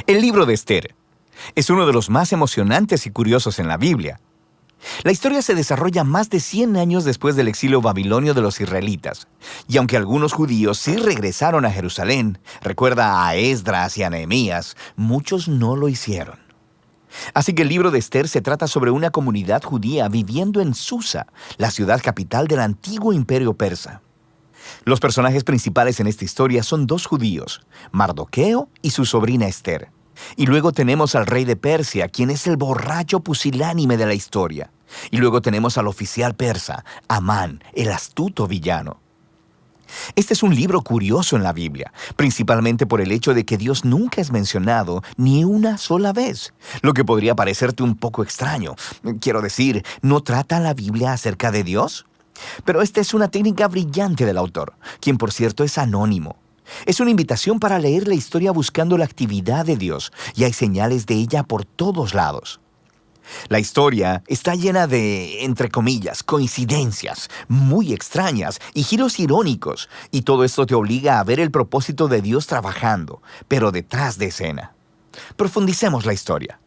El libro de Esther es uno de los más emocionantes y curiosos en la Biblia. La historia se desarrolla más de 100 años después del exilio babilonio de los israelitas, y aunque algunos judíos sí regresaron a Jerusalén, recuerda a Esdras y a Nehemías, muchos no lo hicieron. Así que el libro de Esther se trata sobre una comunidad judía viviendo en Susa, la ciudad capital del antiguo imperio persa. Los personajes principales en esta historia son dos judíos, Mardoqueo y su sobrina Esther. Y luego tenemos al rey de Persia, quien es el borracho pusilánime de la historia. Y luego tenemos al oficial persa, Amán, el astuto villano. Este es un libro curioso en la Biblia, principalmente por el hecho de que Dios nunca es mencionado ni una sola vez, lo que podría parecerte un poco extraño. Quiero decir, ¿no trata la Biblia acerca de Dios? Pero esta es una técnica brillante del autor, quien por cierto es anónimo. Es una invitación para leer la historia buscando la actividad de Dios, y hay señales de ella por todos lados. La historia está llena de, entre comillas, coincidencias muy extrañas y giros irónicos, y todo esto te obliga a ver el propósito de Dios trabajando, pero detrás de escena. Profundicemos la historia.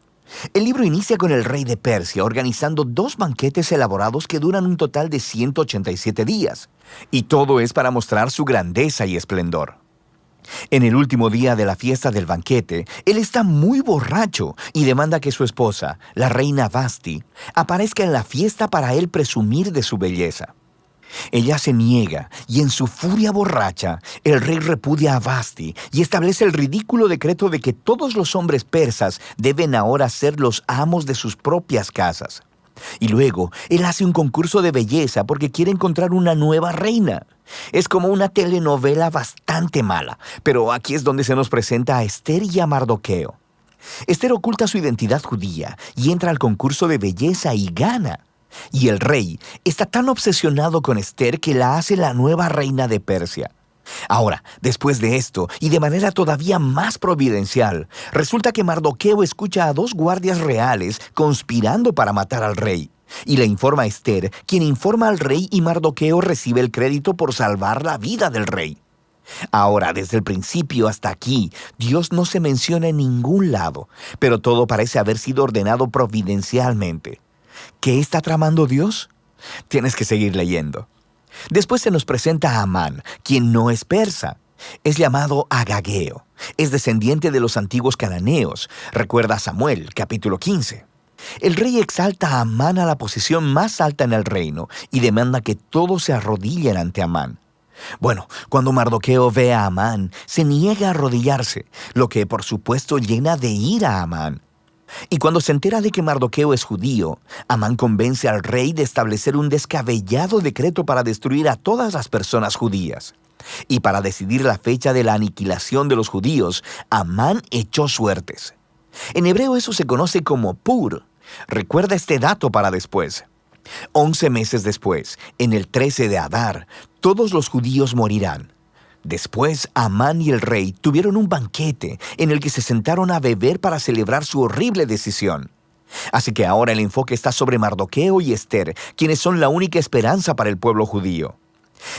El libro inicia con el rey de Persia organizando 2 banquetes elaborados que duran un total de 187 días, y todo es para mostrar su grandeza y esplendor. En el último día de la fiesta del banquete, él está muy borracho y demanda que su esposa, la reina Vasti, aparezca en la fiesta para él presumir de su belleza. Ella se niega y en su furia borracha, el rey repudia a Vasti y establece el ridículo decreto de que todos los hombres persas deben ahora ser los amos de sus propias casas. Y luego, él hace un concurso de belleza porque quiere encontrar una nueva reina. Es como una telenovela bastante mala, pero aquí es donde se nos presenta a Esther y a Mardoqueo. Esther oculta su identidad judía y entra al concurso de belleza y gana. Y el rey está tan obsesionado con Esther que la hace la nueva reina de Persia. Ahora, después de esto, y de manera todavía más providencial, resulta que Mardoqueo escucha a 2 guardias reales conspirando para matar al rey. Y le informa a Esther, quien informa al rey, y Mardoqueo recibe el crédito por salvar la vida del rey. Ahora, desde el principio hasta aquí, Dios no se menciona en ningún lado, pero todo parece haber sido ordenado providencialmente. ¿Qué está tramando Dios? Tienes que seguir leyendo. Después se nos presenta a Amán, quien no es persa. Es llamado Agageo. Es descendiente de los antiguos cananeos. Recuerda a Samuel, capítulo 15. El rey exalta a Amán a la posición más alta en el reino y demanda que todos se arrodillen ante Amán. Bueno, cuando Mardoqueo ve a Amán, se niega a arrodillarse, lo que por supuesto llena de ira a Amán. Y cuando se entera de que Mardoqueo es judío, Amán convence al rey de establecer un descabellado decreto para destruir a todas las personas judías. Y para decidir la fecha de la aniquilación de los judíos, Amán echó suertes. En hebreo eso se conoce como Pur. Recuerda este dato para después. 11 meses después, en el 13 de Adar, todos los judíos morirán. Después, Amán y el rey tuvieron un banquete en el que se sentaron a beber para celebrar su horrible decisión. Así que ahora el enfoque está sobre Mardoqueo y Esther, quienes son la única esperanza para el pueblo judío.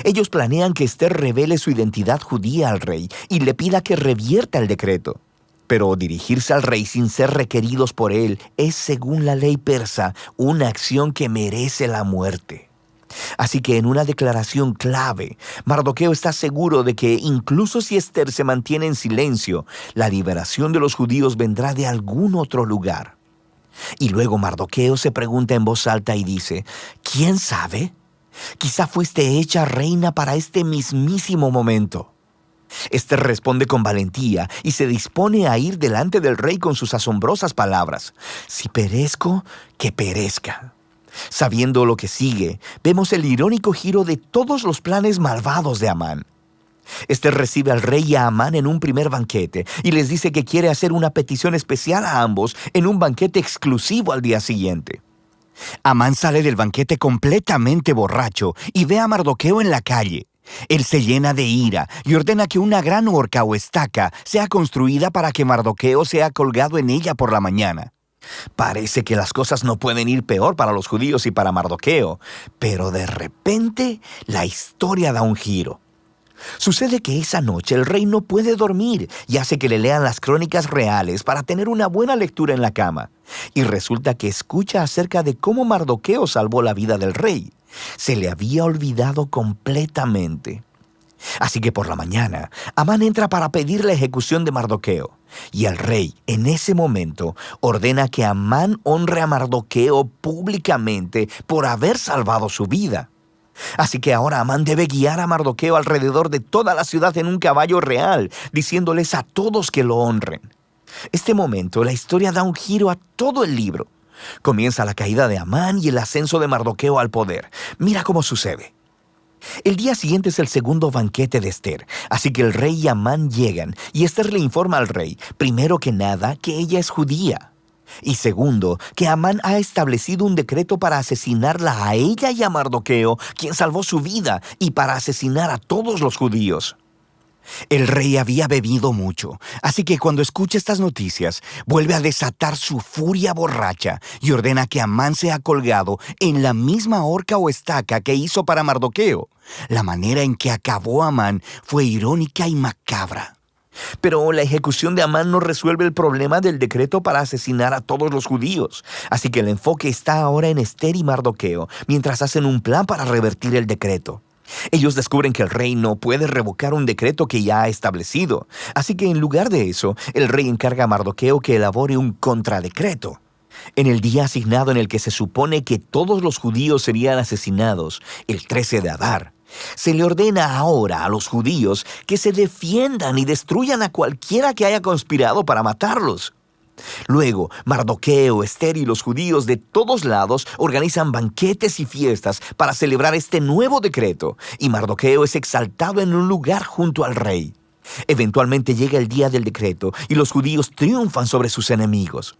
Ellos planean que Esther revele su identidad judía al rey y le pida que revierta el decreto. Pero dirigirse al rey sin ser requeridos por él es, según la ley persa, una acción que merece la muerte. Así que en una declaración clave, Mardoqueo está seguro de que incluso si Esther se mantiene en silencio, la liberación de los judíos vendrá de algún otro lugar. Y luego Mardoqueo se pregunta en voz alta y dice, ¿quién sabe? Quizá fuiste hecha reina para este mismísimo momento. Esther responde con valentía y se dispone a ir delante del rey con sus asombrosas palabras. Si perezco, que perezca. Sabiendo lo que sigue, vemos el irónico giro de todos los planes malvados de Amán. Esther recibe al rey y a Amán en un primer banquete y les dice que quiere hacer una petición especial a ambos en un banquete exclusivo al día siguiente. Amán sale del banquete completamente borracho y ve a Mardoqueo en la calle. Él se llena de ira y ordena que una gran horca o estaca sea construida para que Mardoqueo sea colgado en ella por la mañana. Parece que las cosas no pueden ir peor para los judíos y para Mardoqueo, pero de repente la historia da un giro. Sucede que esa noche el rey no puede dormir y hace que le lean las crónicas reales para tener una buena lectura en la cama. Y resulta que escucha acerca de cómo Mardoqueo salvó la vida del rey. Se le había olvidado completamente. Así que por la mañana, Amán entra para pedir la ejecución de Mardoqueo. Y el rey, en ese momento, ordena que Amán honre a Mardoqueo públicamente por haber salvado su vida. Así que ahora Amán debe guiar a Mardoqueo alrededor de toda la ciudad en un caballo real, diciéndoles a todos que lo honren. Este momento, la historia da un giro a todo el libro. Comienza la caída de Amán y el ascenso de Mardoqueo al poder. Mira cómo sucede. El día siguiente es el segundo banquete de Ester, así que el rey y Amán llegan, y Ester le informa al rey, primero que nada, que ella es judía. Y segundo, que Amán ha establecido un decreto para asesinarla a ella y a Mardoqueo, quien salvó su vida, y para asesinar a todos los judíos. El rey había bebido mucho, así que cuando escucha estas noticias, vuelve a desatar su furia borracha y ordena que Amán sea colgado en la misma horca o estaca que hizo para Mardoqueo. La manera en que acabó Amán fue irónica y macabra. Pero la ejecución de Amán no resuelve el problema del decreto para asesinar a todos los judíos. Así que el enfoque está ahora en Ester y Mardoqueo, mientras hacen un plan para revertir el decreto. Ellos descubren que el rey no puede revocar un decreto que ya ha establecido. Así que en lugar de eso, el rey encarga a Mardoqueo que elabore un contradecreto. En el día asignado en el que se supone que todos los judíos serían asesinados, el 13 de Adar, se le ordena ahora a los judíos que se defiendan y destruyan a cualquiera que haya conspirado para matarlos. Luego, Mardoqueo, Ester y los judíos de todos lados organizan banquetes y fiestas para celebrar este nuevo decreto, y Mardoqueo es exaltado en un lugar junto al rey. Eventualmente llega el día del decreto y los judíos triunfan sobre sus enemigos.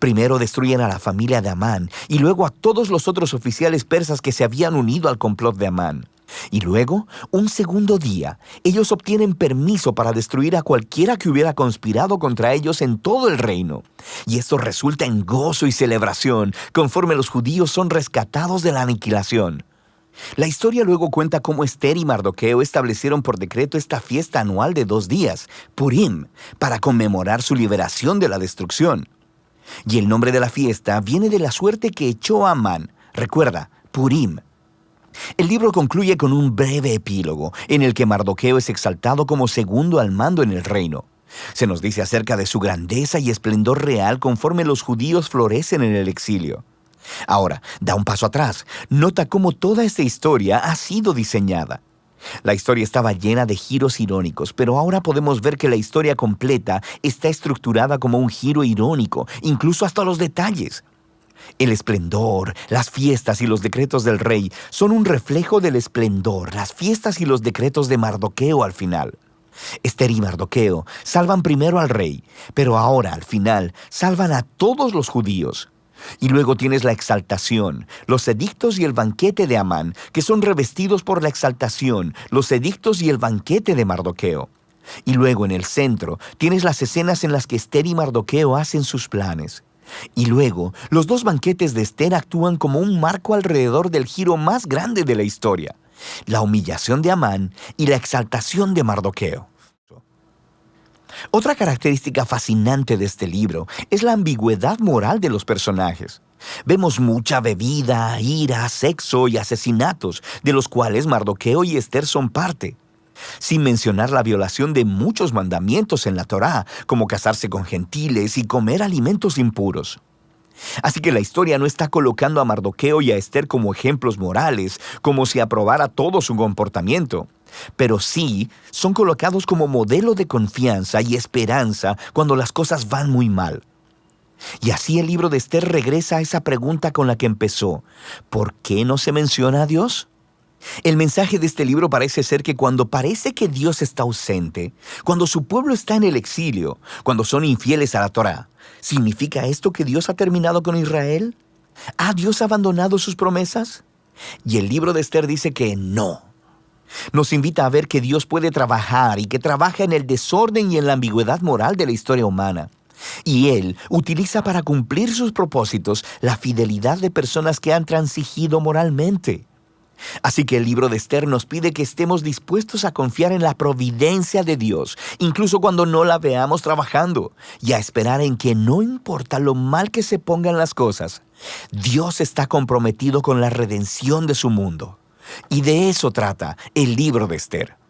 Primero destruyen a la familia de Amán y luego a todos los otros oficiales persas que se habían unido al complot de Amán. Y luego, un segundo día, ellos obtienen permiso para destruir a cualquiera que hubiera conspirado contra ellos en todo el reino. Y esto resulta en gozo y celebración, conforme los judíos son rescatados de la aniquilación. La historia luego cuenta cómo Ester y Mardoqueo establecieron por decreto esta fiesta anual de 2 días, Purim, para conmemorar su liberación de la destrucción. Y el nombre de la fiesta viene de la suerte que echó Amán. Recuerda, Purim. El libro concluye con un breve epílogo en el que Mardoqueo es exaltado como segundo al mando en el reino. Se nos dice acerca de su grandeza y esplendor real conforme los judíos florecen en el exilio. Ahora, da un paso atrás. Nota cómo toda esta historia ha sido diseñada. La historia estaba llena de giros irónicos, pero ahora podemos ver que la historia completa está estructurada como un giro irónico, incluso hasta los detalles. El esplendor, las fiestas y los decretos del rey son un reflejo del esplendor, las fiestas y los decretos de Mardoqueo al final. Ester y Mardoqueo salvan primero al rey, pero ahora al final salvan a todos los judíos. Y luego tienes la exaltación, los edictos y el banquete de Amán, que son revestidos por la exaltación, los edictos y el banquete de Mardoqueo. Y luego en el centro tienes las escenas en las que Ester y Mardoqueo hacen sus planes. Y luego, los 2 banquetes de Ester actúan como un marco alrededor del giro más grande de la historia, la humillación de Amán y la exaltación de Mardoqueo. Otra característica fascinante de este libro es la ambigüedad moral de los personajes. Vemos mucha bebida, ira, sexo y asesinatos, de los cuales Mardoqueo y Ester son parte. Sin mencionar la violación de muchos mandamientos en la Torá, como casarse con gentiles y comer alimentos impuros. Así que la historia no está colocando a Mardoqueo y a Ester como ejemplos morales, como si aprobara todo su comportamiento, pero sí son colocados como modelo de confianza y esperanza cuando las cosas van muy mal. Y así el libro de Ester regresa a esa pregunta con la que empezó: ¿por qué no se menciona a Dios? El mensaje de este libro parece ser que cuando parece que Dios está ausente, cuando su pueblo está en el exilio, cuando son infieles a la Torá, ¿significa esto que Dios ha terminado con Israel? ¿Ha Dios abandonado sus promesas? Y el libro de Ester dice que no. Nos invita a ver que Dios puede trabajar y que trabaja en el desorden y en la ambigüedad moral de la historia humana. Y Él utiliza para cumplir sus propósitos la fidelidad de personas que han transigido moralmente. Así que el libro de Esther nos pide que estemos dispuestos a confiar en la providencia de Dios, incluso cuando no la veamos trabajando, y a esperar en que no importa lo mal que se pongan las cosas, Dios está comprometido con la redención de su mundo. Y de eso trata el libro de Esther.